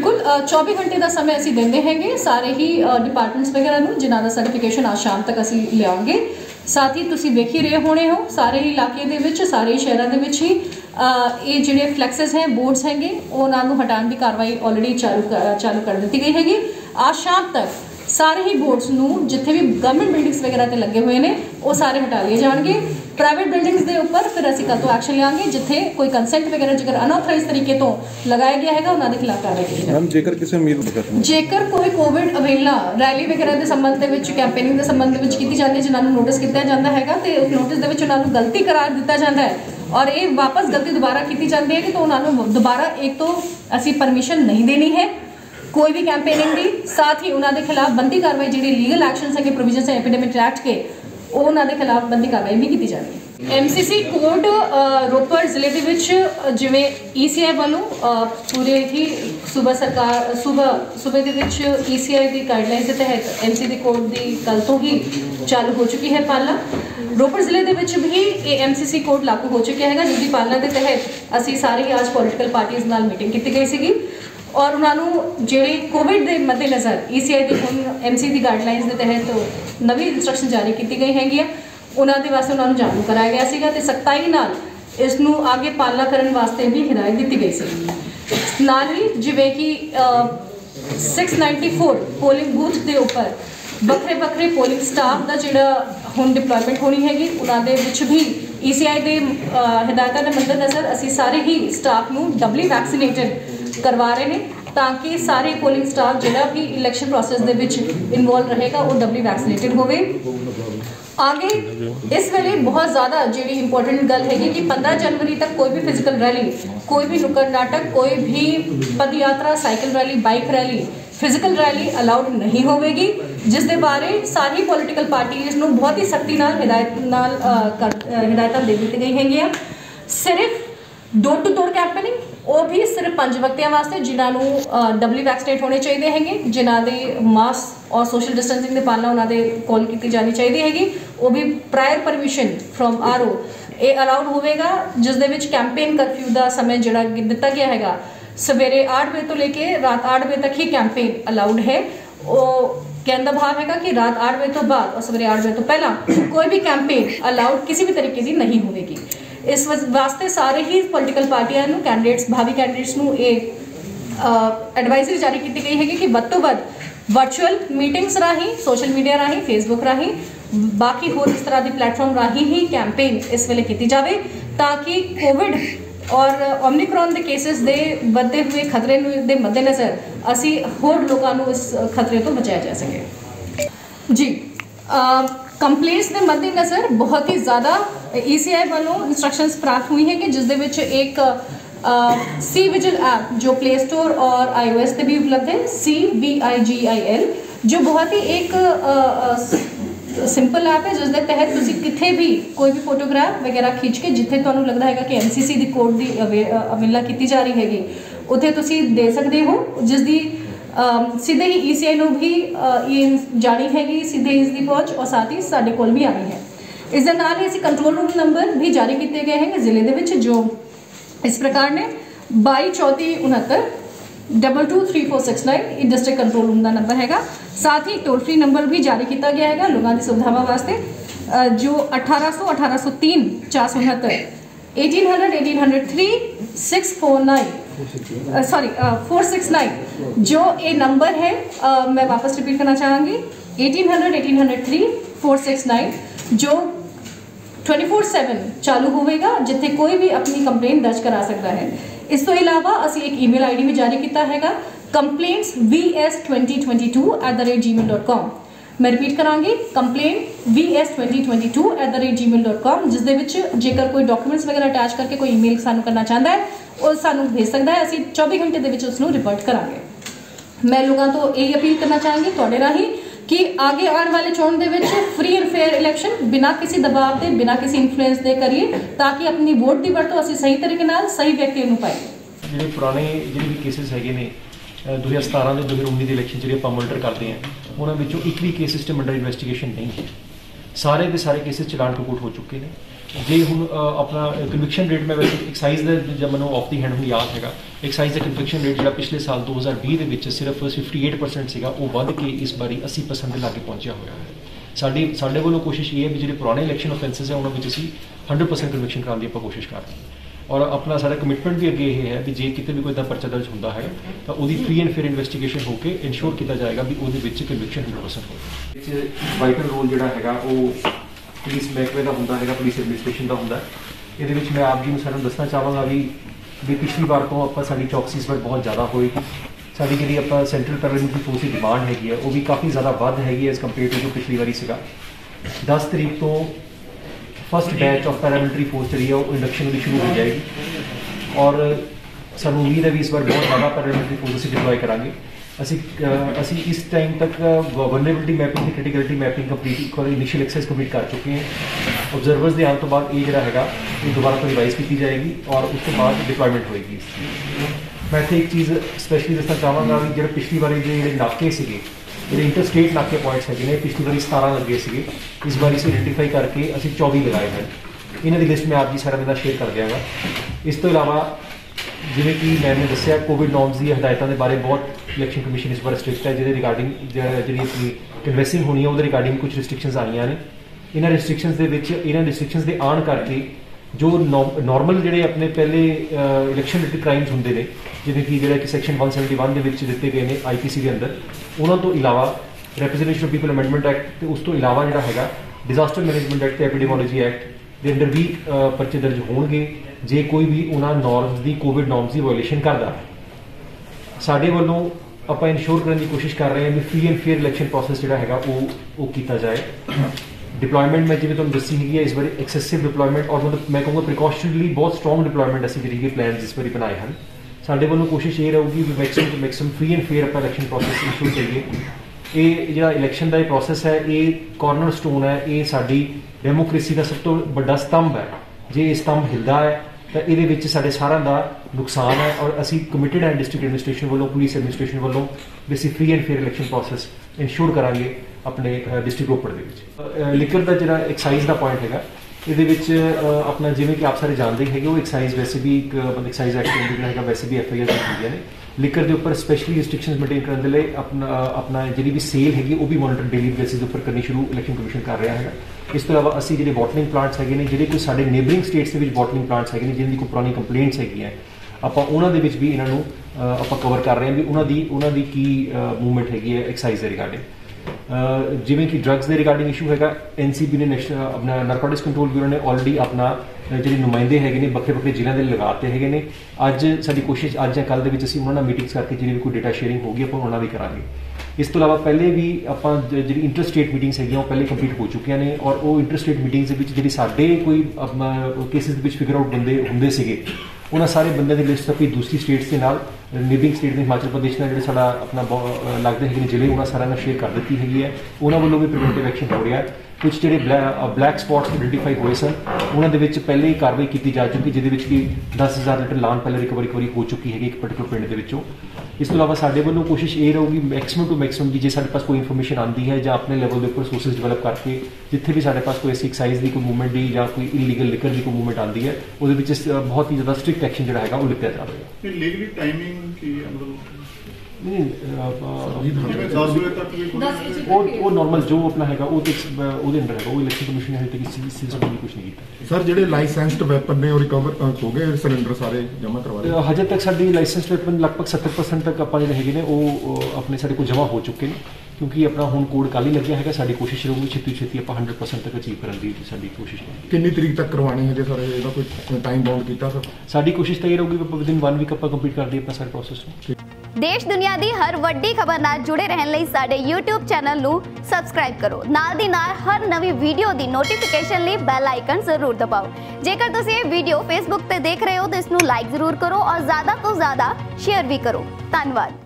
बिल्कुल 24 घंटे का समय असी देंगे हैंगे सारे ही डिपार्टमेंट्स वगैरह नूं जिन्हां दा सर्टिफिकेशन आज शाम तक असी लिआवांगे। साथ ही तुसीं वेख ही रहे होने हो सारे ही इलाके दे विच सारे ही शहरां दे विच ही ये जिहड़े फ्लैक्सेस हैं बोर्ड्स हैंगे उन्हां नूं हटाउण दी कार्रवाई ऑलरेडी चालू कर दी गई हैगी। आज शाम तक सारे ही बोर्ड्स नूं जिथे भी गवर्नमेंट बिल्डिंग्स वगैरह ते लगे हुए ने वो सारे हटा लिए जाएंगे। प्राइवेट बिल्डिंग्स के उपर फिर असीं कल तो एक्शन लियांगे जिथे कोई कंसेंट वगैरह जेकर अनऑथराइज तरीके तो लगाया गया है उन्होंने खिलाफ कार्रवाई की जाए। जेकर किसी उम्मीद जेकर कोई कोविड अवेला रैली वगैरह के संबंध में कैंपेनिंग के संबंध में की जाती है जिन्होंने नोटिस किया जाता है तो उस नोटिस के उन्होंने गलती करार दिता जाता है और ये वापस गलती दोबारा की जाती है कि तो उन्होंने दोबारा एक तो असी परमिशन नहीं देनी है कोई भी कैंपेनिंग की। साथ ही उन्होंने खिलाफ बनती कार्रवाई जी लीगल एक्शन है प्रोविजन है एपीडेमिक एक्ट के उन्होंने खिलाफ बनती कार्रवाई भी की जाएगी। MCC कोड रोपड़ जिले के जिमें ECI वालों पूरे ही सूबा सरकार सूबे के ECI की गाइडलाइंस के तहत MCC कोड की कल तो ही चालू हो चुकी है पालना। रोपड़ जिले के भी ये MCC कोड लागू हो चुका है जिसकी पालना के तहत असी सारे ही आज पॉलिटिकल पार्टीज नाल मीटिंग की गई सी और उन्होंने जी कोविड के मद्देनज़र ECI की हुण MC की गाइडलाइंस के तहत नवी इंस्ट्रक्शन जारी की गई हैगी उन्होंने वास्ते उन्होंने जागू कराया गया सीगा ते सख्ताई नाल इसनू आगे पालना करने वास्ते भी हिदायत दी गई सी। नाल ही जिवें कि 694 पोलिंग बूथ के उपर बखरे बखरे पोलिंग स्टाफ का जिहड़ा हुण डिप्लॉयमेंट होनी हैगी उन्होंने भी ECI के हिदायतों के मद्देनज़र असी सारे ही स्टाफ नू डबली वैक्सीनेटेड करवा रहे हैं ताकि सारे पोलिंग स्टाफ जिहड़ा भी इलैक्शन प्रोसैस दे विच इनवॉल्व रहेगा वो डबली वैक्सीनेटेड होवे। आगे इस वेले बहुत ज़्यादा जी इंपॉर्टेंट गल हैगी कि 15 जनवरी तक कोई भी फिजिकल रैली कोई भी नुक्कड़ नाटक कोई भी पद यात्रा cycle rally bike rally physical rally allowed नहीं होगी जिसके बारे सारी पॉलिटिकल पार्टीज नूं बहुत ही सख्ती नाल हिदायत दे दी गई हैगी। सिर्फ डोर टू डोर कैंपेनिंग वो भी सिर्फ 5 व्यक्तियों वास्ते जिन्होंने डबली वैक्सीनेट होने चाहिए हैं जिन्होंने मास्क और सोशल डिस्टेंसिंग की पालना उन्होंने कॉल की जानी चाहिए हैगी वो भी प्रायर परमिशन फ्रॉम RO ये अलाउड होगा जिस कैंपेन करफ्यू का समय जोड़ा दिता गया है सवेरे 8 बजे तो लेके रात 8 बजे तक ही कैंपेन अलाउड है। वो कहने का भाव है कि रात 8 बजे तो बाद और सवेरे 8 बजे तो पहला कोई भी कैंपेन अलाउड किसी भी तरीके की नहीं होगी। इस वास्ते सारे ही पॉलिटिकल पार्टियां कैंडिडेट्स भावी कैंडिडेट्स नूं एडवाइजरी जारी की गई है कि वध तो वध वर्चुअल मीटिंग्स राही सोशल मीडिया राही फेसबुक राही बाकी होर इस तरह की प्लेटफॉर्म राही ही कैंपेन इस वेले की जाए ताकि कोविड और ओमिक्रॉन के केसेस के बढ़ते हुए खतरे के मद्देनज़र असी होर लोगों को इस खतरे तो बचाया जा सके जी। कंप्लेंट्स के मद्देनज़र बहुत ही ज़्यादा ECI वालों इंस्ट्रक्शंस प्राप्त हुई हैं कि जिस एक सी विजिल ऐप जो प्ले स्टोर और iOS पे भी उपलब्ध है CVIGIL जो बहुत ही एक सिंपल ऐप है जिसके तहत तुसी किथे भी कोई भी फोटोग्राफ वगैरह खींच के जिथे तुहानू लगता है कि MCC की कोड की अवेला की जा रही हैगी उत्थे तुसी दे सकते हो जिसकी सीधे ही ECI नूं भी ये जानी हैगी सीधे इसकी पहुँच और साथ ही साडे कोल भी आनी है। इस नाल ही असीं कंट्रोल रूम नंबर भी जारी किए गए हैं जिले दे विच जो इस प्रकार ने 223469 223469 ये डिस्ट्रिक्ट कंट्रोल रूम का नंबर हैगा। साथ ही टोल फ्री नंबर भी जारी किया गया है लोगों की सुविधावां वास्ते जो 1800 1803 469 1800 1803 649 सॉरी 469 जो ये नंबर है मैं वापस रिपीट करना चाहूँगी 1800 1803 469 जो 24/7 चालू होगा जिथे कोई भी अपनी कंप्लेंट दर्ज करा सकता है। इस तो इलावा असी एक ईमेल ID भी जारी किया है complaints2022@gmail.com मैं रिपीट करांगी complaint2022@gmail.com जिसदे जेकर कोई डॉक्यूमेंट्स वगैरह अटैच करके कोई ईमेल सानू करना चाहता है वो सानू भेज सकता है असी 24 घंटे के उसनू रिपोर्ट करांगे। मैं लोगों तो यही अपील करना चाहूँगी तुहाडे राही कि आगे आने वाले चोण दे विच फ्री एंड फेयर इलैक्शन बिना किसी दबाव के बिना किसी इन्फ्लुएंस के करिए ताकि अपनी वोट की वरतों असीं सही तरीके नाल सही व्यक्ति नूं पाइए। जिहड़े पुराने जिहड़े भी केसेस हैगे ने 2017 ਦੇ 2019 ਦੇ ਇਲੈਕਸ਼ਨ ਜਿਹੜੇ ਆਪਾਂ ਮੋਨੀਟਰ ਕਰਦੇ ਹਾਂ ਉਹਨਾਂ ਵਿੱਚੋਂ ਇੱਕ ਵੀ ਕੇਸ ਸਿਸਟਮ ਅੰਡਰ ਇਨਵੈਸਟੀਗੇਸ਼ਨ ਨਹੀਂ ਹੈ सारे के सारे केसेस चलान कपूट हो चुके हैं। जे हुण अपना कन्विक्शन रेट मैं वैसे एक्साइज का जब मैं ऑफ दी हैंड हुण याद हैगा, एक्साइज का कन्विक्शन रेट जो पिछले साल 2020 के विच सिर्फ 58% सीगा, वो वध के इस बारी 80% के लागे पहुंचा होया है। साडे वालों कोशिश ये है भी जो पुराने इलैक्शन ऑफेंसिस है उन्होंने असीं 100% कन्विक्शन कराने की आपां कोशिश कर रहे हैं। और अपना सारा कमिटमेंट भी अगे ये है भी जे किते भी कोई परचा दर्ज होंदा है तो उसकी फ्री एंड फेयर इन्वेस्टिगेशन होकर इंश्योर किया जाएगा भी वो कन्विक्शन 100% हो। वाइटल रोल जोड़ा है वो पुलिस महकमे का होंदा है, पुलिस एडमिनिस्ट्रेशन का होंदा है। ये मैं आप जी को सारे दसना चाहवागा भी पिछली बार तो आप साड़ी चौकसी इस बार बहुत ज़्यादा होएगी। साड़ी जी आप सेंट्रल पैरामिलिटरी फोर्स की डिमांड हैगी है वो भी काफ़ी ज़्यादा वध हैगी एज़ कंपेयर टू जो पिछली बारी सीगा। 10 तरीक तो first batch of paramilitary force जी है वो इंडक्शन भी शुरू हो जाएगी और सानू उम्मीद है भी इस बार बहुत ज़्यादा पैरामिलिटरी फोर्स असीं डिप्लॉय करांगे। असी इस टाइम तक vulnerability mapping criticality mapping complete एक बार इनिशियल एक्सरसाइज कंप्लीट कर चुके हैं। ऑब्जर्वर्स के आने तो बाद ये जोड़ा है ये दोबारा तो रिवाइज की जाएगी और उस तो बाद डिप्लॉयमेंट होएगी। मैं इतने एक चीज़ स्पैशली दसना चाहवागा भी जो पिछली बारी जो नाके से जो इंटरस्टेट नाके पॉइंट्स है पिछली बारी 17 लगे थे, इस बार इसे आइडेंटिफाई करके असी 24 लगाए हैं। इन्हों की लिस्ट मैं आप जी सारा मेरा शेयर कर देंगे। इस तो इलावा जिवें कि मैंने दसिया कोविड नॉर्म्स की हदायतों के बारे बहुत इलैक्शन कमीशन इस बार स्ट्रिक्ट है, जिहदे रिगार्डिंग जी अपनी कन्वैसिंग होनी है वो रिगार्डिंग कुछ रिस्ट्रिक्शनस आईयां ने। इन्हां रिस्ट्रिक्शनस के आने करके जो नॉर्मल जोड़े अपने पहले इलैक्शन रिलेटेड क्राइम्स होंगे ने जिवें कि जोड़ा कि सैक्शन 171 के विच दिते गए हैं IPC के अंदर, उन्होंने तो इलावा representation of people amendment act तो उस तो इलावा जोड़ा है डिजास्टर मैनेजमेंट एक्ट ते एपिडेमोलॉजी एक्ट के अंदर भी परचे दर्ज होणगे जे कोई भी उन्होंने नॉर्म्स की कोविड नॉर्म्स की वायलेशन करता। साडे वालों आपां इंश्योर करने की कोशिश कर रहे हैं भी free and fair election process जोड़ा है वो किया जाए। डिप्लॉयमेंट मैं जिवें तुहानूं दसी है इस बार एक्सैसिव डिप्लॉयमेंट और मतलब मैं कहूँगा प्रिकॉशनली बहुत स्ट्रॉन्ग डिप्लॉयमेंट असीं जी प्लान इस बार बनाए हैं। साडे वालों कोशिश ये रहूगी भी maximum to maximum free and fair आपां इलैक्शन प्रोसैस इंश्योर करिए। ये जो इलैक्शन का प्रोसैस है ये कॉर्नर स्टोन है, ये साडी डेमोक्रेसी का सब तो बड़ा स्तंभ है। जे ये स्तंभ हिलदा है तो ये साढ़े सारा का नुकसान है और असी कमिटेड है डिस्ट्रिक्ट एडमिनिस्ट्रेशन वालों पुलिस एडमिनिस्ट्रेशन वालों भी असी free and fair election process ensure करांगे अपने डिस्ट्रिक्ट रोपड़ के। लिकर का जो एक्साइज का पॉइंट है ये अपना जिवें कि आप सारे जानते हैं वो एक्साइज वैसे भी एक मतलब एक्साइज एक्ट है वैसे भी FIR होंगे ने लिकर के उपर स्पैशली रिस्ट्रिक्शनस मेनटेन करने के लिए अपना जी भी सेल हैगी वो भी मॉनिटर डेली बेसिस के उपर करनी शुरू इलैक्शन कमीशन कर रहा है। इस तो इलावा असी जो बॉटलिंग प्लांट्स है जो कोई साढ़े नेबरिंग स्टेट्स के बॉटलिंग प्लांट्स है जिनकी कोई पुरानी कंप्लेंट्स है आप उन्होंने भी इन्हों आप कवर कर रहे हैं भी उन्होंने की मूवमेंट हैगी एक्साइज के रिगार्डिंग। जिवें कि ड्रग्स के रिगार्डिंग इशू है NCB ने नेशनल अपना नारकोटिक्स कंट्रोल ब्यूरो ने ऑलरेडी अपना जो नुमाइंदे है बखरे जिलों के लगाते हैं। अज साडी कोशिश अज कल असीं उन्होंने मीटिंग्स करके जी भी कोई डेटा शेयरिंग होगी आप उन्होंने भी करांगे। इस तो इलावा पहले भी आप जी इंटर स्टेट मीटिंग्स है पहले कंप्लीट हो चुकी ने और वो इंटर स्टेट मीटिंग्स जी साढ़े कोई केसिस फिगर आउट बंदे होंगे से उन्होंने सारे बंदे की लिस्ट अपनी दूसरी स्टेट्स के नाल नेबरिंग स्टेट हिमाचल प्रदेश में जो अपना लगते हैं जिले उन्होंने सारा शेयर कर दी है। उन्होंने वालों भी प्रिवेंटिव एक्शन हो रहा है। कुछ जो ब्लैक स्पॉट्स आइडेंटिफाई हुए सन उन्होंने पहले ही कार्रवाई की जा चुकी जिहदे कि 10,000 लीटर लान पहले रिकवरी हो चुकी है एक पर्टिकुलर पिंड के विचों। इस तो इलावा साडे वालों कोशिश ये रहूगी मैक्सिमम टू मैक्सिमम भी जो साडे पास कोई इन्फॉर्मेशन आती है या अपने लेवल के उपर सोर्सिस डिवेलप करके जिथे भी साडे पास कोई ऐसी एक्साइज की कोई मूवमेंट की या कोई इलीगल लिकर की कोई मूवमेंट आती है वो बहुत ही ज़्यादा स्ट्रिक्ट एक्शन जो है वो लिया जाएगा। वो नॉर्मल जो अपना है वो अंदर है वो इलैक्शन कमीशन ने अभी तक कुछ नहीं किया। सर जो लाइसेंस्ड वैपन ने रिकवर हो गए सिलेंडर सारे जमा करवा रहे हजे तक साडी लाइसेंस्ड वैपन लगभग 70% तक आप जो है अपने सारे को जमा हो चुके हैं क्योंकि अपना हुण कोड कल ही लग्या है। साडी कोशिश रहूगी छेती आप 100% तक अचीव करने की साडी कोशिश है। कितनी तरीक तक करवाने है सर इसका कोई टाइम बाउंड किया सर? साडी कोशिश तो ये रहूगी विदिन 1 वीक आप कंप्लीट कर दी अपना सारे प्रोसेस को। देश दुनिया की हर वड्डी खबर नाल जुड़े रहने लई साडे YouTube चैनल नू सबसक्राइब करो। नाल दी नाल हर नवी वीडियो दी नोटिफिकेशन लई बेल आइकन जरूर दबाओ। जेकर तुसीं ये वीडियो फेसबुक ते देख रहे हो तो इसनू लाइक जरूर करो और ज़्यादा तो ज़्यादा शेयर भी करो। धन्यवाद।